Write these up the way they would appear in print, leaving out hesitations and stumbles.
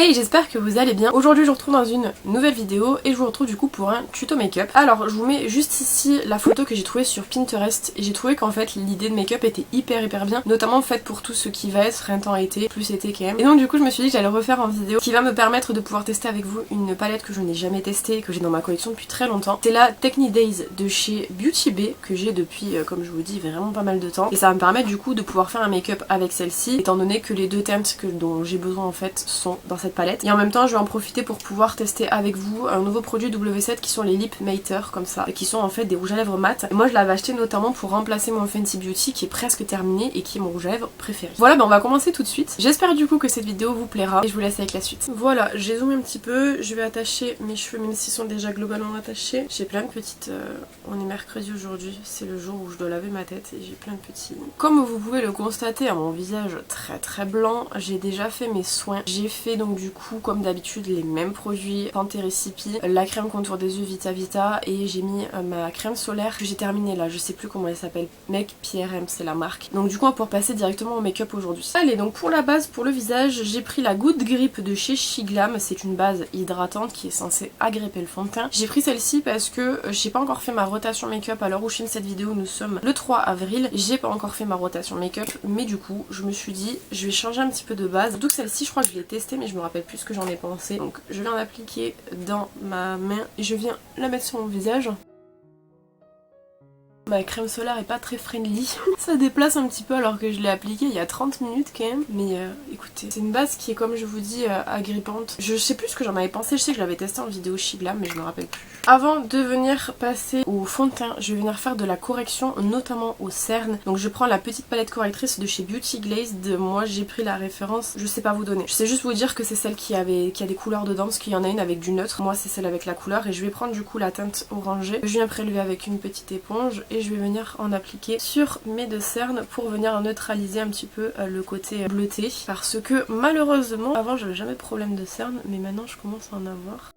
Hey, j'espère que vous allez bien. Aujourd'hui je vous retrouve dans une nouvelle vidéo et je vous retrouve du coup pour un tuto make-up. Alors je vous mets juste ici la photo que j'ai trouvée sur Pinterest et j'ai trouvé qu'en fait l'idée de make-up était hyper bien, notamment faite pour tout ce qui va être printemps-été, plus été quand même. Et donc du coup je me suis dit que j'allais refaire en vidéo qui va me permettre de pouvoir tester avec vous une palette que je n'ai jamais testée, que j'ai dans ma collection depuis très longtemps. C'est la Technic Days de chez Beauty Bay que j'ai depuis, comme je vous dis, vraiment pas mal de temps. Et ça va me permettre du coup de pouvoir faire un make-up avec celle-ci, étant donné que les deux teintes dont j'ai besoin en fait sont dans cette palette. Et en même temps je vais en profiter pour pouvoir tester avec vous un nouveau produit W7 qui sont les Lip Mater comme ça, qui sont en fait des rouges à lèvres mat. Moi je l'avais acheté notamment pour remplacer mon Fenty Beauty qui est presque terminé et qui est mon rouge à lèvres préféré. Voilà, on va commencer tout de suite. J'espère du coup que cette vidéo vous plaira et je vous laisse avec la suite. Voilà, j'ai zoomé un petit peu, je vais attacher mes cheveux même s'ils sont déjà globalement attachés. J'ai plein de petites... on est mercredi aujourd'hui, c'est le jour où je dois laver ma tête et j'ai plein de petits... Comme vous pouvez le constater à mon visage très blanc, j'ai déjà fait mes soins. J'ai fait donc du coup comme d'habitude les mêmes produits, Panthère Recipe, la crème contour des yeux Vita Vita et j'ai mis ma crème solaire que j'ai terminée là, je sais plus comment elle s'appelle, Make PRM c'est la marque. Donc du coup on va pouvoir passer directement au make-up aujourd'hui. Allez, donc pour la base, pour le visage, j'ai pris la Good Grip de chez Shiglam, c'est une base hydratante qui est censée agripper le fond de teint. J'ai pris celle-ci parce que j'ai pas encore fait ma rotation make-up à l'heure où je filme cette vidéo, nous sommes le 3 avril, j'ai pas encore fait ma rotation make-up, mais du coup je me suis dit je vais changer un petit peu de base. Surtout que celle-ci je crois que je l'ai testée mais je me rappelle plus ce que j'en ai pensé. Donc je viens l'appliquer dans ma main et je viens la mettre sur mon visage. Ma crème solaire est pas très friendly. Ça déplace un petit peu alors que je l'ai appliquée il y a 30 minutes quand même. Mais écoutez, c'est une base qui est comme je vous dis agrippante. Je sais plus ce que j'en avais pensé, je sais que je l'avais testé en vidéo Shiglam mais je me rappelle plus. Avant de venir passer au fond de teint, je vais venir faire de la correction notamment aux cernes. Donc je prends la petite palette correctrice de chez Beauty Glazed. Moi j'ai pris la référence, je sais pas vous donner. Je sais juste vous dire que c'est celle qui a des couleurs dedans parce qu'il y en a une avec du neutre. Moi c'est celle avec la couleur et je vais prendre du coup la teinte orangée. Je viens prélever avec une petite éponge et je vais venir en appliquer sur mes deux cernes pour venir neutraliser un petit peu le côté bleuté parce que malheureusement avant j'avais jamais de problème de cernes mais maintenant je commence à en avoir.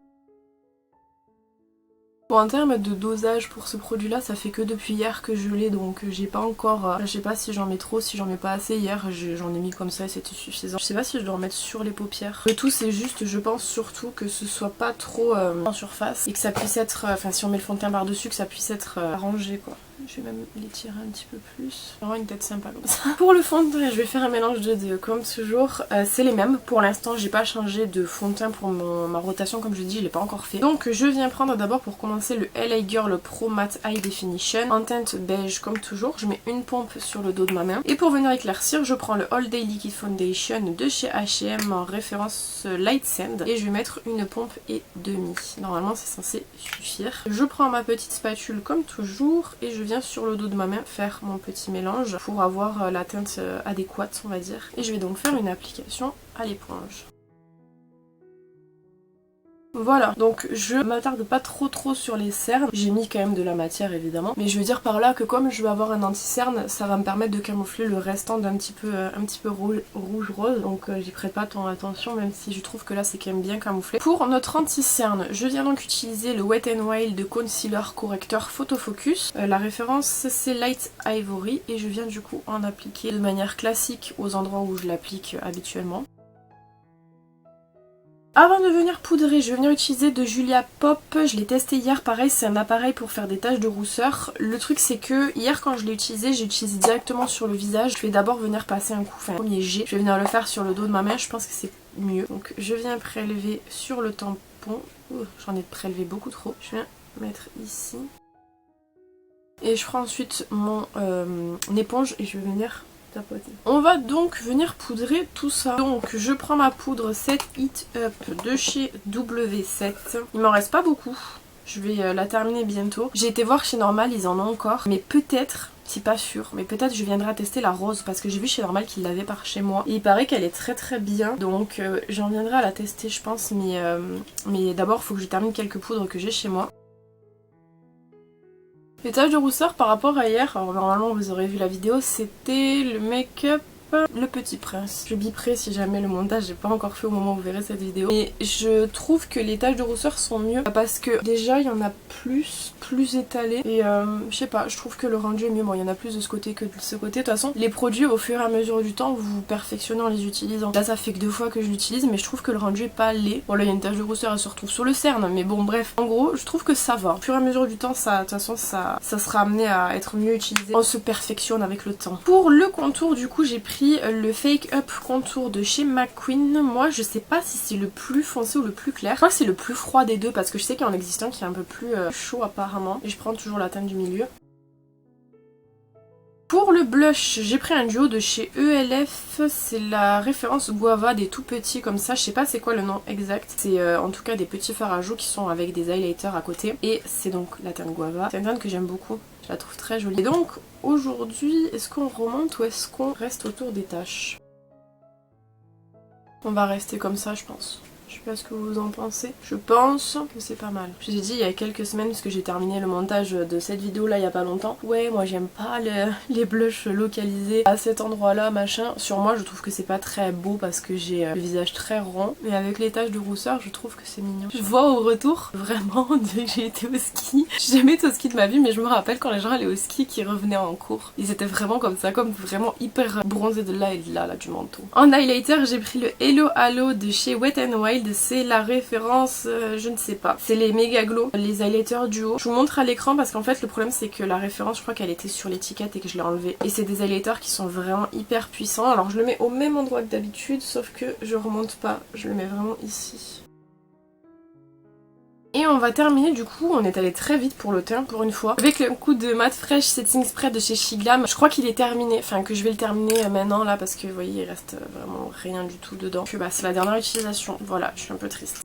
Bon, en termes de dosage pour ce produit là ça fait que depuis hier que je l'ai donc j'ai pas encore, je sais pas si j'en mets trop, si j'en mets pas assez. Hier j'en ai mis comme ça et c'était suffisant. Je sais pas si je dois en mettre sur les paupières. Le tout c'est juste, je pense surtout que ce soit pas trop en surface et que ça puisse être, enfin si on met le fond de teint par dessus, que ça puisse être arrangé quoi. Je vais même l'étirer un petit peu plus. Vraiment une tête sympa comme ça. Pour le fond de teint, je vais faire un mélange de deux comme toujours. C'est les mêmes. Pour l'instant, j'ai pas changé de fond de teint pour ma rotation. Comme je dis, je l'ai pas encore fait. Donc je viens prendre d'abord pour commencer le LA Girl Pro Matte High Definition en teinte beige comme toujours. Je mets une pompe sur le dos de ma main. Et pour venir éclaircir, je prends le All Day Liquid Foundation de chez H&M en référence Light Sand. Et je vais mettre une pompe et demi. Normalement, c'est censé suffire. Je prends ma petite spatule comme toujours et je viens sur le dos de ma main faire mon petit mélange pour avoir la teinte adéquate on va dire. Et je vais donc faire une application à l'éponge. Voilà, donc je m'attarde pas trop sur les cernes. J'ai mis quand même de la matière évidemment. Mais je veux dire par là que comme je vais avoir un anti-cerne, ça va me permettre de camoufler le restant d'un petit peu rouge-rose. Donc j'y prête pas tant attention même si je trouve que là c'est quand même bien camouflé. Pour notre anti-cerne, je viens donc utiliser le Wet n Wild de Concealer Correcteur Photo Focus. La référence c'est Light Ivory et je viens du coup en appliquer de manière classique aux endroits où je l'applique habituellement. Avant de venir poudrer, je vais venir utiliser de Julia Pop. Je l'ai testé hier, pareil, c'est un appareil pour faire des taches de rousseur. Le truc c'est que hier quand je l'ai utilisé, j'ai utilisé directement sur le visage. Je vais d'abord venir passer un coup, enfin un premier jet. Je vais venir le faire sur le dos de ma main, je pense que c'est mieux. Donc je viens prélever sur le tampon. J'en ai prélevé beaucoup trop. Je viens mettre ici. Et je prends ensuite mon éponge et je vais venir tapoter. On va donc venir poudrer tout ça. Donc je prends ma poudre Set It Up de chez W7. Il m'en reste pas beaucoup. Je vais la terminer bientôt. J'ai été voir chez Normal, ils en ont encore. Mais peut-être, c'est pas sûr, mais peut-être je viendrai tester la rose parce que j'ai vu chez Normal qu'ils l'avaient par chez moi. Et il paraît qu'elle est très bien. Donc j'en viendrai à la tester je pense. Mais d'abord il faut que je termine quelques poudres que j'ai chez moi. Les taches de rousseur par rapport à hier, alors normalement vous aurez vu la vidéo, c'était le make-up Le Petit Prince. Je biperai si jamais le montage j'ai pas encore fait au moment où vous verrez cette vidéo. Et je trouve que les taches de rousseur sont mieux parce que déjà il y en a plus étalé. Et je sais pas, je trouve que le rendu est mieux. Bon, il y en a plus de ce côté que de ce côté. De toute façon, les produits au fur et à mesure du temps, vous perfectionnez en les utilisant. Là, ça fait que 2 fois que je l'utilise, mais je trouve que le rendu est pas laid. Bon, là, il y a une tache de rousseur, elle se retrouve sur le cerne, mais bon, bref. En gros, je trouve que ça va. Au fur et à mesure du temps, ça, de toute façon, ça sera amené à être mieux utilisé. On se perfectionne avec le temps. Pour le contour, du coup, j'ai pris le Fake Up contour de chez McQueen. Moi, je sais pas si c'est le plus foncé ou le plus clair. Je crois que c'est le plus froid des deux parce que je sais qu'il y en existe un qui est un peu plus chaud apparemment. Et je prends toujours la teinte du milieu. Pour le blush, j'ai pris un duo de chez ELF, c'est la référence Guava des tout petits comme ça, je sais pas c'est quoi le nom exact. C'est en tout cas des petits fards à joues qui sont avec des highlighters à côté. Et c'est donc la teinte Guava, c'est une teinte que j'aime beaucoup, je la trouve très jolie. Et donc aujourd'hui, est-ce qu'on remonte ou est-ce qu'on reste autour des taches? On va rester comme ça je pense. Je sais pas ce que vous en pensez. Je pense que c'est pas mal. Je vous ai dit il y a quelques semaines, parce que j'ai terminé le montage de cette vidéo là il y a pas longtemps. Ouais, moi j'aime pas les blushs localisés à cet endroit là, machin. Sur moi je trouve que c'est pas très beau parce que j'ai le visage très rond. Mais avec les taches de rousseur je trouve que c'est mignon. Je vois au retour, vraiment, depuis que j'ai été au ski. J'ai jamais été au ski de ma vie, mais je me rappelle quand les gens allaient au ski qui revenaient en cours. Ils étaient vraiment comme ça, comme vraiment hyper bronzés de là et de là, du manteau. En highlighter j'ai pris le Hello Halo de chez Wet n Wild. C'est la référence, je ne sais pas. C'est les méga glow, les highlighters duo. Je vous montre à l'écran parce qu'en fait le problème c'est que la référence je crois qu'elle était sur l'étiquette et que je l'ai enlevée. Et c'est des highlighters qui sont vraiment hyper puissants. Alors je le mets au même endroit que d'habitude sauf que je remonte pas, je le mets vraiment ici. Et on va terminer du coup, on est allé très vite pour le teint pour une fois. Avec le coup de Matte Fresh Setting Spray de chez Shiglam. Je crois qu'il est terminé, enfin que je vais le terminer maintenant là parce que vous voyez il reste vraiment rien du tout dedans. Puis bah c'est la dernière utilisation, voilà, je suis un peu triste.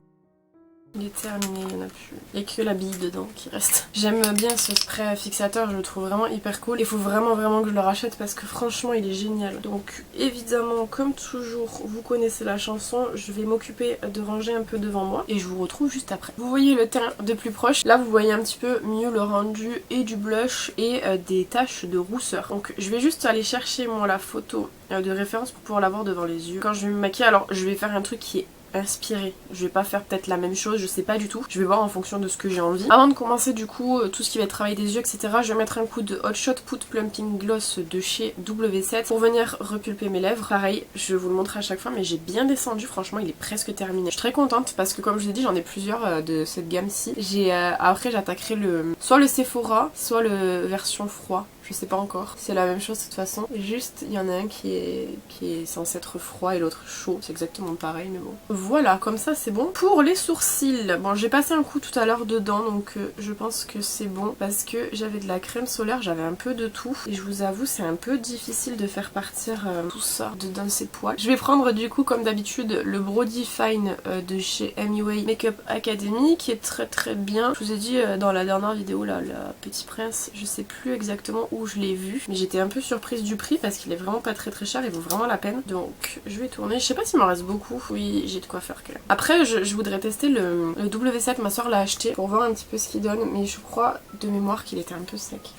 Il est terminé, il n'y en a plus. Il n'y a que la bille dedans qui reste. J'aime bien ce spray fixateur, je le trouve vraiment hyper cool. Il faut vraiment que je le rachète parce que franchement il est génial. Donc évidemment, comme toujours, vous connaissez la chanson, je vais m'occuper de ranger un peu devant moi et je vous retrouve juste après. Vous voyez le teint de plus proche. Là vous voyez un petit peu mieux le rendu et du blush et des taches de rousseur. Donc je vais juste aller chercher moi la photo de référence pour pouvoir l'avoir devant les yeux. Quand je vais me maquiller, alors je vais faire un truc qui est inspiré. Je vais pas faire peut-être la même chose, je sais pas du tout. Je vais voir en fonction de ce que j'ai envie. Avant de commencer du coup tout ce qui va être travail des yeux etc. Je vais mettre un coup de Hot Shot Put Plumping Gloss de chez W7 pour venir repulper mes lèvres. Pareil, je vous le montre à chaque fois mais j'ai bien descendu, franchement il est presque terminé. Je suis très contente parce que comme je vous ai dit j'en ai plusieurs de cette gamme-ci. Après j'attaquerai soit le Sephora, soit le version froid. Je sais pas encore. C'est la même chose de toute façon. Juste, il y en a un qui est censé être froid et l'autre chaud. C'est exactement pareil, mais bon. Voilà, comme ça c'est bon. Pour les sourcils, bon j'ai passé un coup tout à l'heure dedans, donc je pense que c'est bon. Parce que j'avais de la crème solaire, j'avais un peu de tout. Et je vous avoue, c'est un peu difficile de faire partir tout ça dedans ces poils. Je vais prendre du coup, comme d'habitude, le Brody Fine de chez MUA Makeup Academy, qui est très bien. Je vous ai dit dans la dernière vidéo, là, le Petit Prince, je sais plus exactement où je l'ai vu, mais j'étais un peu surprise du prix parce qu'il est vraiment pas très cher, il vaut vraiment la peine. Donc je vais tourner, je sais pas s'il m'en reste beaucoup, oui j'ai de quoi faire quand même. Après je voudrais tester le W7, ma soeur l'a acheté pour voir un petit peu ce qu'il donne, mais je crois de mémoire qu'il était un peu sec.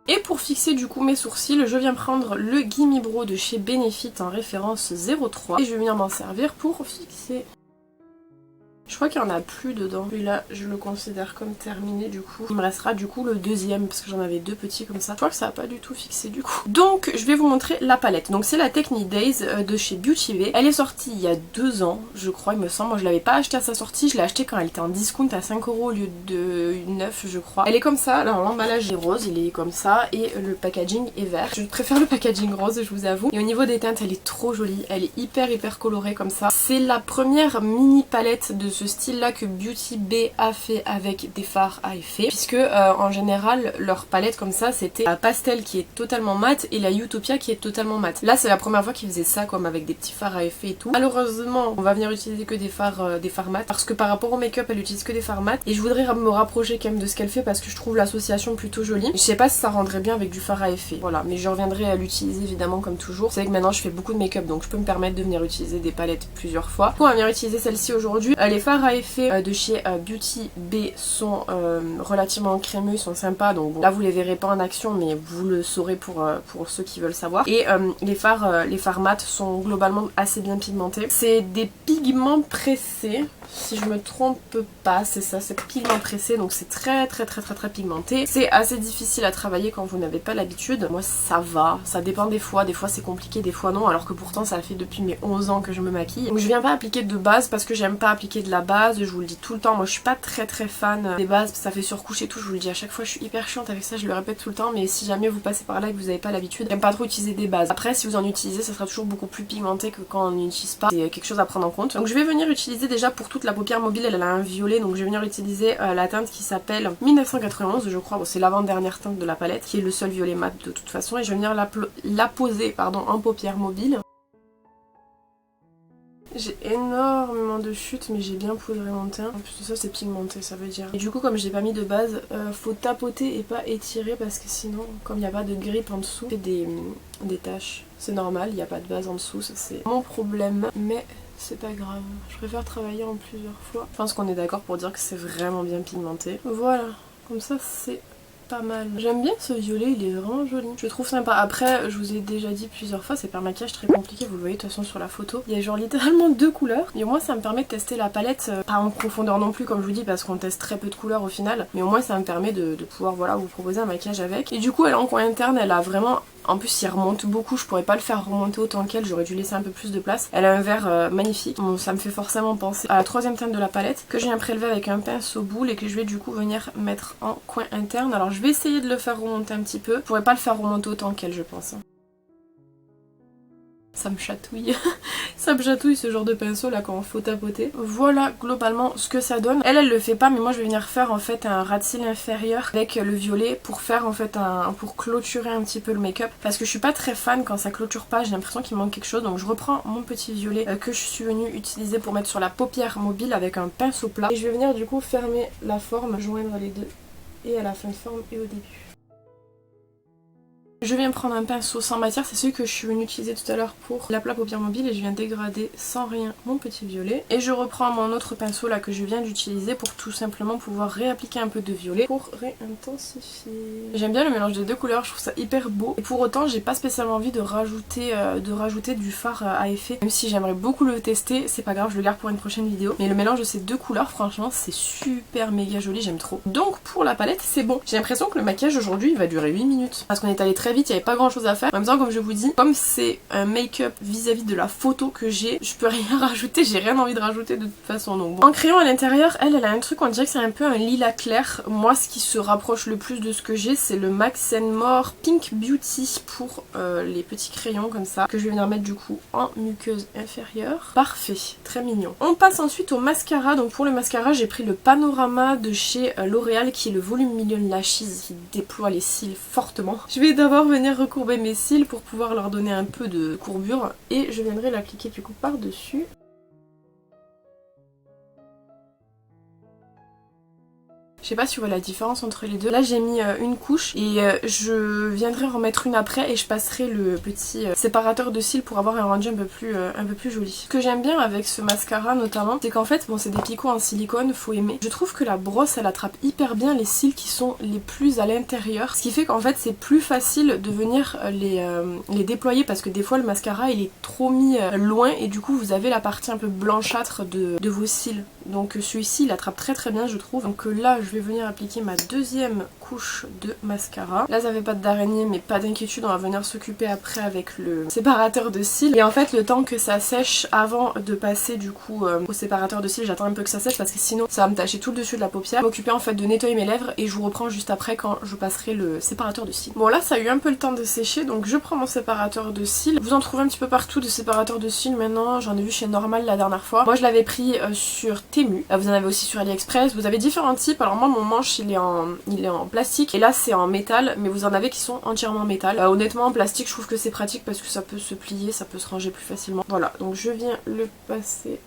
Et pour fixer du coup mes sourcils, je viens prendre le Gimme Brow de chez Benefit en référence 03 et je vais venir m'en servir pour fixer. Je crois qu'il n'y en a plus dedans. Celui-là, je le considère comme terminé du coup. Il me restera du coup le deuxième parce que j'en avais deux petits comme ça. Je crois que ça n'a pas du tout fixé du coup. Donc, je vais vous montrer la palette. Donc, c'est la Technique Days de chez Beauty Bay. Elle est sortie il y a 2 ans, je crois, il me semble. Moi, je l'avais pas acheté à sa sortie. Je l'ai acheté quand elle était en discount à 5 € au lieu de 9, je crois. Elle est comme ça. Alors, l'emballage est rose, il est comme ça. Et le packaging est vert. Je préfère le packaging rose, je vous avoue. Et au niveau des teintes, elle est trop jolie. Elle est hyper colorée comme ça. C'est la première mini palette de ce style là que Beauty Bay a fait avec des fards à effet, puisque en général leur palette comme ça c'était la pastel qui est totalement mat et la Utopia qui est totalement mat. Là c'est la première fois qu'ils faisaient ça comme avec des petits fards à effet et tout. Malheureusement on va venir utiliser que des fards mat parce que par rapport au make-up elle utilise que des fards mat et je voudrais me rapprocher quand même de ce qu'elle fait parce que je trouve l'association plutôt jolie. Je sais pas si ça rendrait bien avec du fard à effet, voilà, mais je reviendrai à l'utiliser évidemment comme toujours. C'est vrai que maintenant je fais beaucoup de make-up donc je peux me permettre de venir utiliser des palettes plusieurs fois. On va venir utiliser celle-ci aujourd'hui. Les fards fards à effet de chez Beauty Bay sont relativement crémeux, ils sont sympas, donc bon, là vous les verrez pas en action mais vous le saurez pour ceux qui veulent savoir. Et les fards mat sont globalement assez bien pigmentés. C'est des pigments pressés, si je me trompe pas, c'est ça, c'est pigment pressé, donc c'est très pigmenté. C'est assez difficile à travailler quand vous n'avez pas l'habitude. Moi ça va, ça dépend des fois c'est compliqué, des fois non, alors que pourtant ça fait depuis mes 11 ans que je me maquille. Donc je viens pas appliquer de base parce que j'aime pas appliquer de la base, je vous le dis tout le temps, moi je suis pas très fan des bases, ça fait surcoucher tout, je vous le dis à chaque fois, je suis hyper chiante avec ça, je le répète tout le temps, mais si jamais vous passez par là et que vous n'avez pas l'habitude, j'aime pas trop utiliser des bases. Après si vous en utilisez, ça sera toujours beaucoup plus pigmenté que quand on n'utilise pas, c'est quelque chose à prendre en compte. Donc je vais venir utiliser déjà pour toute la paupière mobile, elle a un violet, donc je vais venir utiliser la teinte qui s'appelle 1991 je crois, bon, c'est l'avant-dernière teinte de la palette, qui est le seul violet mat de toute façon, et je vais venir la poser en paupière mobile. J'ai énormément de chutes mais j'ai bien poudré mon teint. En plus de ça c'est pigmenté ça veut dire. Et du coup comme j'ai pas mis de base, faut tapoter et pas étirer parce que sinon comme il n'y a pas de grippe en dessous, c'est des taches. C'est normal, il n'y a pas de base en dessous, ça c'est mon problème. Mais c'est pas grave, je préfère travailler en plusieurs fois. Je pense qu'on est d'accord pour dire que c'est vraiment bien pigmenté. Voilà, comme ça c'est pas mal. J'aime bien ce violet, il est vraiment joli. Je le trouve sympa. Après, je vous ai déjà dit plusieurs fois, c'est pas un maquillage très compliqué, vous le voyez de toute façon sur la photo. Il y a genre littéralement 2 couleurs. Et au moins ça me permet de tester la palette, pas en profondeur non plus comme je vous dis parce qu'on teste très peu de couleurs au final. Mais au moins ça me permet de pouvoir voilà, vous proposer un maquillage avec. Et du coup elle en coin interne, elle a vraiment... En plus il remonte beaucoup, je pourrais pas le faire remonter autant qu'elle, j'aurais dû laisser un peu plus de place. Elle a un vert magnifique, bon, ça me fait forcément penser à la 3e teinte de la palette que je viens prélever avec un pinceau boule et que je vais du coup venir mettre en coin interne. Alors je vais essayer de le faire remonter un petit peu, je pourrais pas le faire remonter autant qu'elle je pense. Ça me chatouille. Ça me chatouille ce genre de pinceau là quand il faut tapoter. Voilà globalement ce que ça donne. Elle le fait pas mais moi je vais venir faire en fait un ras de cils inférieur avec le violet pour faire en fait pour clôturer un petit peu le make-up. Parce que je suis pas très fan quand ça clôture pas, j'ai l'impression qu'il manque quelque chose. Donc je reprends mon petit violet que je suis venue utiliser pour mettre sur la paupière mobile avec un pinceau plat. Et je vais venir du coup fermer la forme, joindre les deux et à la fin de forme et au début. Je viens prendre un pinceau sans matière, c'est celui que je suis venue utiliser tout à l'heure pour la plat paupière mobile et je viens dégrader sans rien mon petit violet. Et je reprends mon autre pinceau là que je viens d'utiliser pour tout simplement pouvoir réappliquer un peu de violet pour réintensifier. J'aime bien le mélange des 2 couleurs, je trouve ça hyper beau. Et pour autant j'ai pas spécialement envie de rajouter du fard à effet. Même si j'aimerais beaucoup le tester, c'est pas grave, je le garde pour une prochaine vidéo. Mais le mélange de ces 2 couleurs franchement c'est super méga joli, j'aime trop. Donc pour la palette c'est bon. J'ai l'impression que le maquillage aujourd'hui il va durer 8 minutes. Parce qu'on est allé très vite, il n'y avait pas grand chose à faire. En même temps, comme je vous dis, comme c'est un make-up vis-à-vis de la photo que j'ai, je peux rien rajouter, j'ai rien envie de rajouter de toute façon. Donc bon. En crayon à l'intérieur, elle a un truc, on dirait que c'est un peu un lilas clair. Moi, ce qui se rapproche le plus de ce que j'ai, c'est le Max More Pink Beauty pour les petits crayons comme ça, que je vais venir mettre du coup en muqueuse inférieure. Parfait, très mignon. On passe ensuite au mascara. Donc pour le mascara, j'ai pris le Panorama de chez L'Oréal, qui est le volume Million Lashes, qui déploie les cils fortement. Je vais d'abord venir recourber mes cils pour pouvoir leur donner un peu de courbure et je viendrai l'appliquer du coup par dessus. Je sais pas si vous voyez la différence entre les deux. Là j'ai mis une couche et je viendrai en remettre une après et je passerai le petit séparateur de cils pour avoir un rendu un peu plus joli. Ce que j'aime bien avec ce mascara notamment, c'est qu'en fait, bon c'est des picots en silicone, faut aimer. Je trouve que la brosse elle attrape hyper bien les cils qui sont les plus à l'intérieur. Ce qui fait qu'en fait c'est plus facile de venir les déployer parce que des fois le mascara il est trop mis loin et du coup vous avez la partie un peu blanchâtre de vos cils. Donc celui-ci il attrape très bien je trouve. Donc là je vais venir appliquer ma 2e couche de mascara. Là ça fait pas d'araignée mais pas d'inquiétude, on va venir s'occuper après avec le séparateur de cils. Et en fait le temps que ça sèche avant de passer du coup au séparateur de cils, j'attends un peu que ça sèche parce que sinon ça va me tacher tout le dessus de la paupière. M'occuper en fait de nettoyer mes lèvres et je vous reprends juste après quand je passerai le séparateur de cils. Bon là ça a eu un peu le temps de sécher donc je prends mon séparateur de cils. Vous en trouvez un petit peu partout de séparateur de cils maintenant, j'en ai vu chez Normal la dernière fois. Moi je l'avais pris sur Temu, vous en avez aussi sur AliExpress, vous avez différents types. Alors moi mon manche il est en plastique et là c'est en métal mais vous en avez qui sont entièrement en métal. Honnêtement en plastique je trouve que c'est pratique parce que ça peut se plier, ça peut se ranger plus facilement. Voilà donc je viens le passer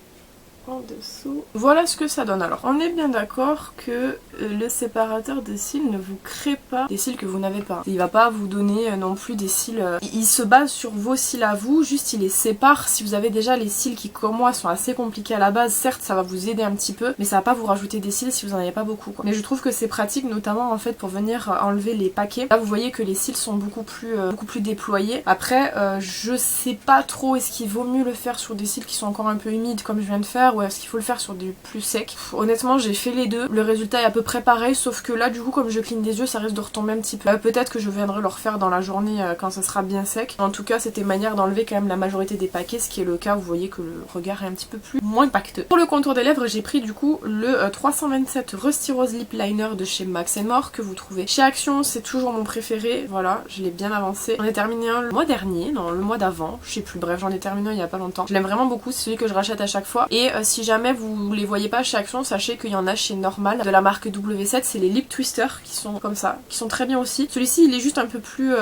en dessous. Voilà ce que ça donne. Alors on est bien d'accord que le séparateur de cils ne vous crée pas des cils que vous n'avez pas. Il va pas vous donner non plus des cils... Il se base sur vos cils à vous, juste il les sépare. Si vous avez déjà les cils qui comme moi sont assez compliqués à la base, certes ça va vous aider un petit peu, mais ça va pas vous rajouter des cils si vous en avez pas beaucoup quoi. Mais je trouve que c'est pratique notamment en fait pour venir enlever les paquets. Là vous voyez que les cils sont beaucoup plus déployés. Après je sais pas trop, est-ce qu'il vaut mieux le faire sur des cils qui sont encore un peu humides comme je viens de faire, ou est-ce qu'il faut le faire sur du plus sec. Honnêtement j'ai fait les deux, le résultat est à peu près pareil, sauf que là du coup comme je cligne des yeux ça risque de retomber un petit peu. Peut-être que je viendrai le refaire dans la journée quand ça sera bien sec. En tout cas c'était manière d'enlever quand même la majorité des paquets, ce qui est le cas, vous voyez que le regard est un petit peu moins pacteux. Pour le contour des lèvres j'ai pris du coup le 327 Rusty Rose Lip Liner de chez Max More que vous trouvez chez Action, c'est toujours mon préféré, voilà, je l'ai bien avancé. J'en ai terminé un le mois dernier, non le mois d'avant, je sais plus, bref j'en ai terminé un il y a pas longtemps. Je l'aime vraiment beaucoup, c'est celui que je rachète à chaque fois. Et si jamais vous les voyez pas chez Action, sachez qu'il y en a chez Normal de la marque W7, c'est les Lip Twister qui sont comme ça, qui sont très bien aussi. Celui-ci il est juste un peu plus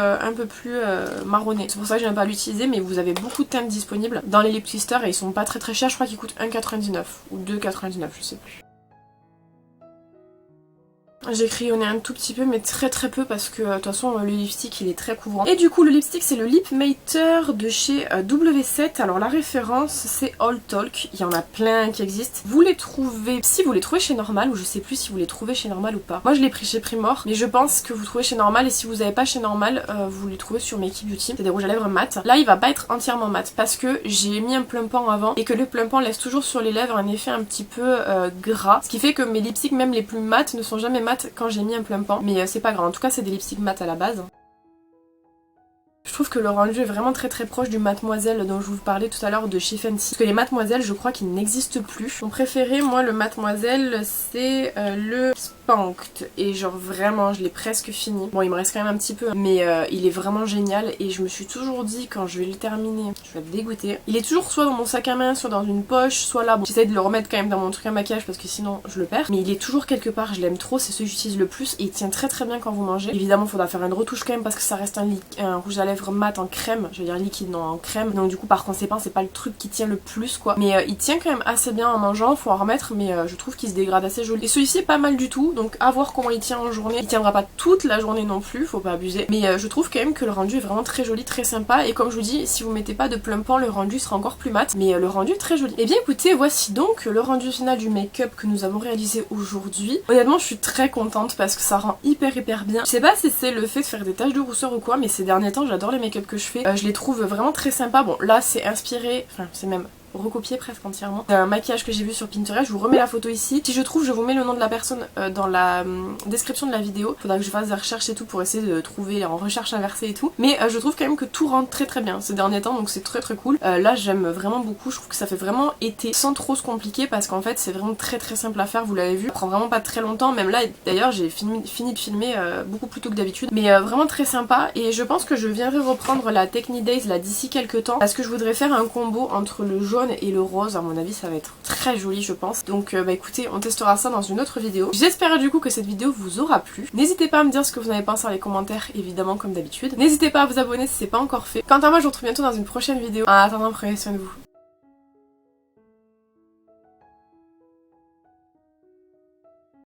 marronné, c'est pour ça que je n'aime pas l'utiliser, mais vous avez beaucoup de teintes disponibles dans les Lip Twister et ils sont pas très chers, je crois qu'ils coûtent 1,99 ou 2,99, je sais plus. J'ai crayonné un tout petit peu mais très peu parce que de toute façon le lipstick il est très couvrant. Et du coup le lipstick c'est le Lip Mater de chez W7. Alors la référence c'est All Talk, il y en a plein qui existent. Vous les trouvez, si vous les trouvez chez Normal, ou je sais plus si vous les trouvez chez Normal ou pas. Moi je l'ai pris chez Primor, mais je pense que vous trouvez chez Normal, et si vous n'avez pas chez Normal vous les trouvez sur Makey Beauty. C'est des rouges à lèvres mat. Là il va pas être entièrement mat parce que j'ai mis un plumpan avant et que le plumpan laisse toujours sur les lèvres un effet un petit peu gras. Ce qui fait que mes lipsticks même les plus mat ne sont jamais mat quand j'ai mis un plumpan, mais c'est pas grave, en tout cas c'est des lipsticks mat à la base. Je trouve que le rendu est vraiment très proche du Mademoiselle dont je vous parlais tout à l'heure de chez Fenty. Parce que les Mademoiselles je crois qu'ils n'existent plus. Mon préféré moi le Mademoiselle c'est le Spanked. Et genre vraiment je l'ai presque fini. Bon il me reste quand même un petit peu mais il est vraiment génial. Et je me suis toujours dit quand je vais le terminer, je vais être dégoûtée. Il est toujours soit dans mon sac à main, soit dans une poche, soit là. Bon, j'essaie de le remettre quand même dans mon truc à maquillage parce que sinon je le perds. Mais il est toujours quelque part, je l'aime trop, c'est celui que j'utilise le plus. Et il tient très bien quand vous mangez. Évidemment il faudra faire une retouche quand même parce que ça reste un rouge à lèvres mat en crème, je veux dire liquide, non en crème, donc du coup par conséquent c'est pas le truc qui tient le plus quoi, mais il tient quand même assez bien en mangeant, faut en remettre, mais je trouve qu'il se dégrade assez joli. Et celui-ci est pas mal du tout, donc à voir comment il tient en journée. Il tiendra pas toute la journée non plus, faut pas abuser, mais je trouve quand même que le rendu est vraiment très joli, très sympa, et comme je vous dis, si vous mettez pas de plumpan le rendu sera encore plus mat, mais le rendu est très joli. Et bien écoutez, voici donc le rendu final du make-up que nous avons réalisé aujourd'hui. Honnêtement je suis très contente parce que ça rend hyper bien. Je sais pas si c'est le fait de faire des taches de rousseur ou quoi, mais ces derniers temps j'adore les make-up que je fais, je les trouve vraiment très sympa. Bon là c'est inspiré, enfin c'est même recopié presque entièrement d'un maquillage que j'ai vu sur Pinterest. Je vous remets la photo ici. Si je trouve, je vous mets le nom de la personne dans la description de la vidéo. Faudra que je fasse des recherches et tout pour essayer de trouver en recherche inversée et tout. Mais je trouve quand même que tout rentre très bien ces derniers temps, donc c'est très cool. Là j'aime vraiment beaucoup, je trouve que ça fait vraiment été sans trop se compliquer parce qu'en fait c'est vraiment très simple à faire, vous l'avez vu. Ça prend vraiment pas très longtemps, même là d'ailleurs j'ai fini de filmer beaucoup plus tôt que d'habitude. Mais vraiment très sympa, et je pense que je viendrai reprendre la Technique Days là d'ici quelques temps parce que je voudrais faire un combo entre le jaune et le rose. À mon avis ça va être très joli je pense. Donc bah écoutez, on testera ça dans une autre vidéo. J'espère du coup que cette vidéo vous aura plu. N'hésitez pas à me dire ce que vous en avez pensé dans les commentaires, évidemment comme d'habitude. N'hésitez pas à vous abonner si c'est pas encore fait. Quant à moi je vous retrouve bientôt dans une prochaine vidéo. En attendant, prenez soin de vous.